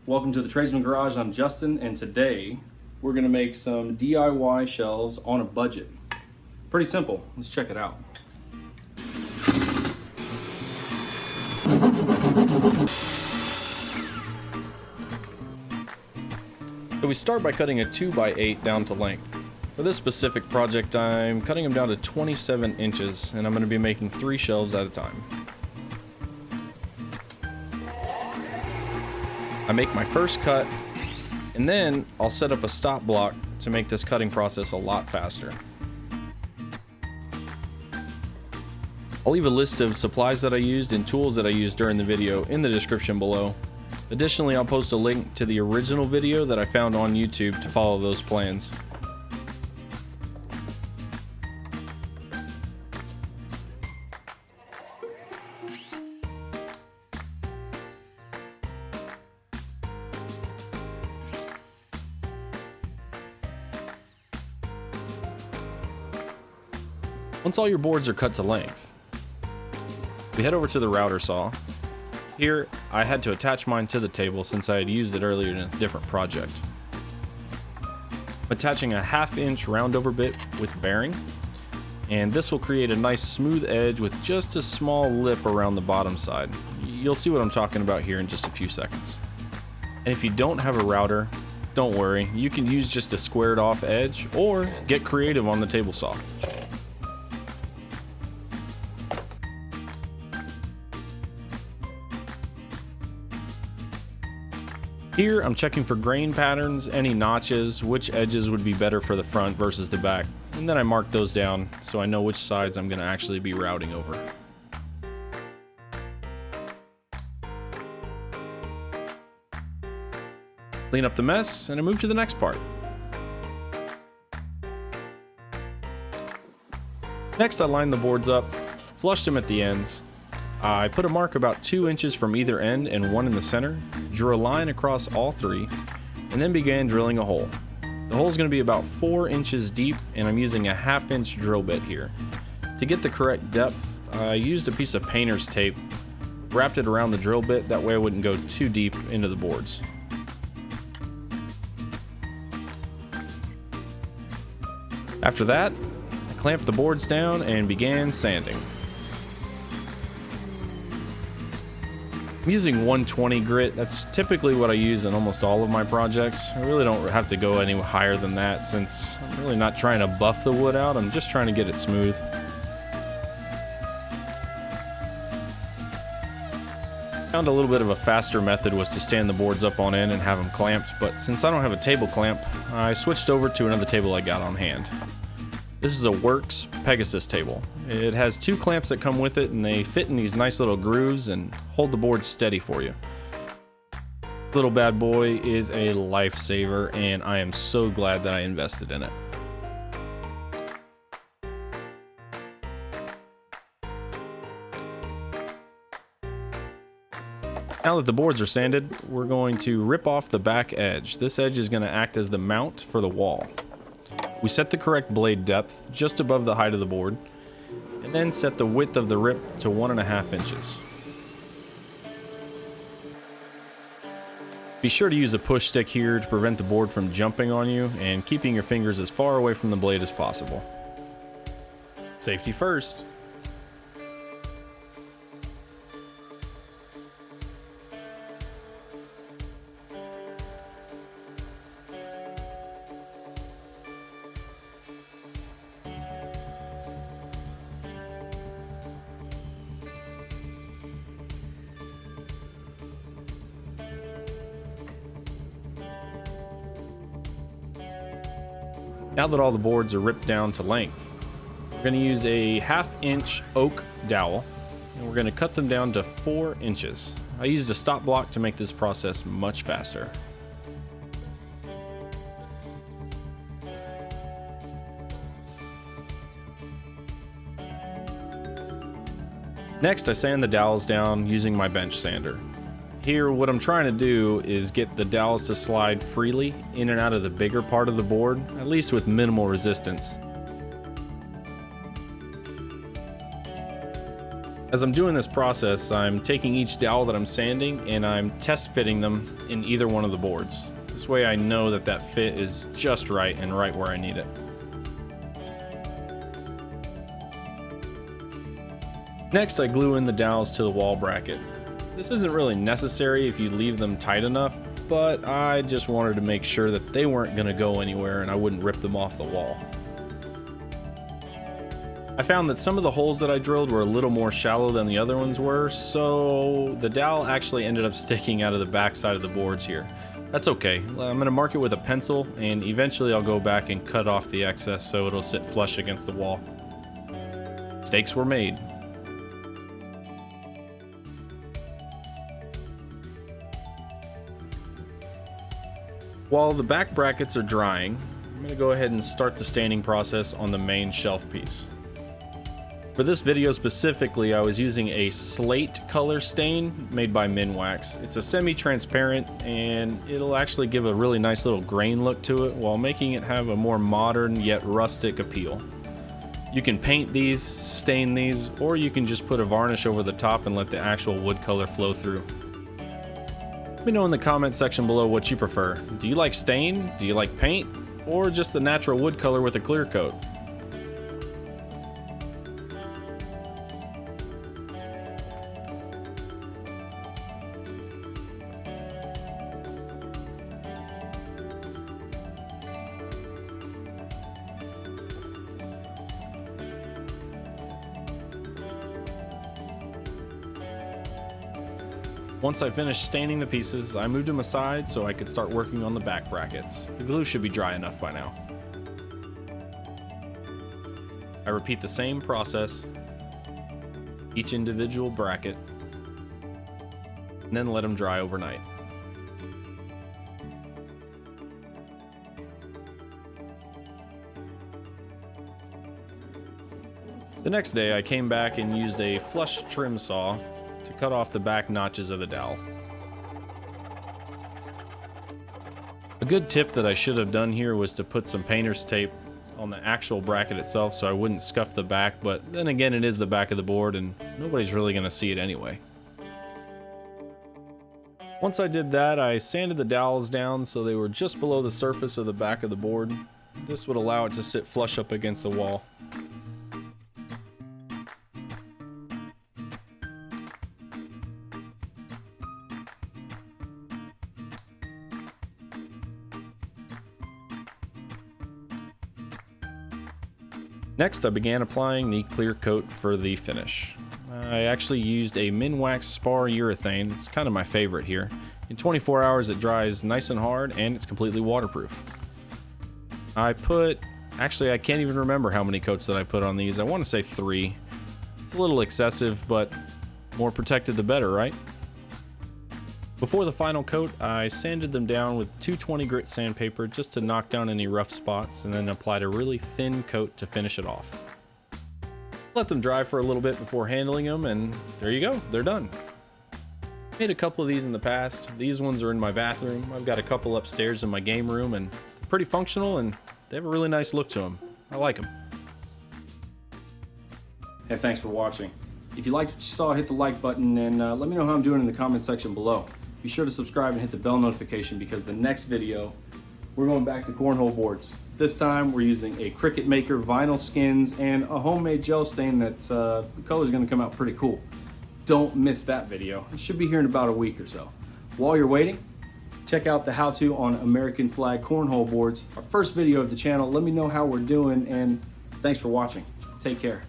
Welcome to the Tradesman Garage. I'm Justin, and today we're going to make some DIY shelves on a budget. Pretty simple. Let's check it out. So we start by cutting a 2x8 down to length. For this specific project, I'm cutting them down to 27 inches, and I'm going to be making 3 shelves at a time. I make my first cut, and then I'll set up a stop block to make this cutting process a lot faster. I'll leave a list of supplies that I used and tools that I used during the video in the description below. Additionally, I'll post a link to the original video that I found on YouTube to follow those plans. Once all your boards are cut to length, we head over to the router saw. Here, I had to attach mine to the table since I had used it earlier in a different project. I'm attaching a 1/2 inch roundover bit with bearing, and this will create a nice smooth edge with just a small lip around the bottom side. You'll see what I'm talking about here in just a few seconds. And if you don't have a router, don't worry, you can use just a squared off edge or get creative on the table saw. Here, I'm checking for grain patterns, any notches, which edges would be better for the front versus the back, and then I mark those down so I know which sides I'm going to actually be routing over. Clean up the mess, and I move to the next part. Next, I line the boards up, flushed them at the ends. I put a mark about 2 inches from either end and 1 in the center, drew a line across all 3, and then began drilling a hole. The hole is going to be about 4 inches deep, and I'm using a 1/2 inch drill bit here. To get the correct depth, I used a piece of painter's tape, wrapped it around the drill bit, that way I wouldn't go too deep into the boards. After that, I clamped the boards down and began sanding. I'm using 120 grit. That's typically what I use in almost all of my projects. I really don't have to go any higher than that since I'm really not trying to buff the wood out. I'm just trying to get it smooth. Found a little bit of a faster method was to stand the boards up on end and have them clamped, but since I don't have a table clamp, I switched over to another table I got on hand. This is a Works Pegasus table. It has 2 clamps that come with it, and they fit in these nice little grooves and hold the board steady for you. Little bad boy is a lifesaver, and I am so glad that I invested in it. Now that the boards are sanded, we're going to rip off the back edge. This edge is going to act as the mount for the wall. We set the correct blade depth just above the height of the board, and then set the width of the rip to 1.5 inches. Be sure to use a push stick here to prevent the board from jumping on you and keeping your fingers as far away from the blade as possible. Safety first. Now that all the boards are ripped down to length, we're going to use a 1/2 inch Oak Dowel, and we're going to cut them down to 4 inches. I used a stop block to make this process much faster. Next, I sand the dowels down using my bench sander. Here, what I'm trying to do is get the dowels to slide freely in and out of the bigger part of the board, at least with minimal resistance. As I'm doing this process, I'm taking each dowel that I'm sanding and I'm test fitting them in either one of the boards. This way I know that that fit is just right and right where I need it. Next, I glue in the dowels to the wall bracket. This isn't really necessary if you leave them tight enough, but I just wanted to make sure that they weren't going to go anywhere and I wouldn't rip them off the wall. I found that some of the holes that I drilled were a little more shallow than the other ones were, so the dowel actually ended up sticking out of the back side of the boards here. That's okay. I'm going to mark it with a pencil, and eventually I'll go back and cut off the excess so it'll sit flush against the wall. Mistakes were made. While the back brackets are drying, I'm going to go ahead and start the staining process on the main shelf piece. For this video specifically, I was using a slate color stain made by Minwax. It's a semi-transparent and it'll actually give a really nice little grain look to it while making it have a more modern yet rustic appeal. You can paint these, stain these, or you can just put a varnish over the top and let the actual wood color flow through. Let me know in the comment section below what you prefer. Do you like stain? Do you like paint? Or just the natural wood color with a clear coat? Once I finished staining the pieces, I moved them aside so I could start working on the back brackets. The glue should be dry enough by now. I repeat the same process, each individual bracket, and then let them dry overnight. The next day I came back and used a flush trim saw to cut off the back notches of the dowel. A good tip that I should have done here was to put some painter's tape on the actual bracket itself so I wouldn't scuff the back, but then again it is the back of the board and nobody's really going to see it anyway. Once I did that, I sanded the dowels down so they were just below the surface of the back of the board. This would allow it to sit flush up against the wall. Next, I began applying the clear coat for the finish. I actually used a Minwax Spar urethane. It's kind of my favorite here. In 24 hours it dries nice and hard and it's completely waterproof. I can't even remember how many coats that I put on these. I want to say 3. It's a little excessive, but more protected the better, right? Before the final coat, I sanded them down with 220 Grit Sandpaper just to knock down any rough spots and then applied a really thin coat to finish it off. Let them dry for a little bit before handling them, and there you go, they're done. Made a couple of these in the past. These ones are in my bathroom. I've got a couple upstairs in my game room, and they're pretty functional and they have a really nice look to them. I like them. Hey, thanks for watching. If you liked what you saw, hit the like button and let me know how I'm doing in the comment section below. Be sure to subscribe and hit the bell notification because the next video, we're going back to cornhole boards. This time we're using a Cricut Maker, vinyl skins, and a homemade gel stain that the color is going to come out pretty cool. Don't miss that video. It should be here in about a week or so. While you're waiting, check out the how-to on American flag cornhole boards, our first video of the channel. Let me know how we're doing, and thanks for watching. Take care.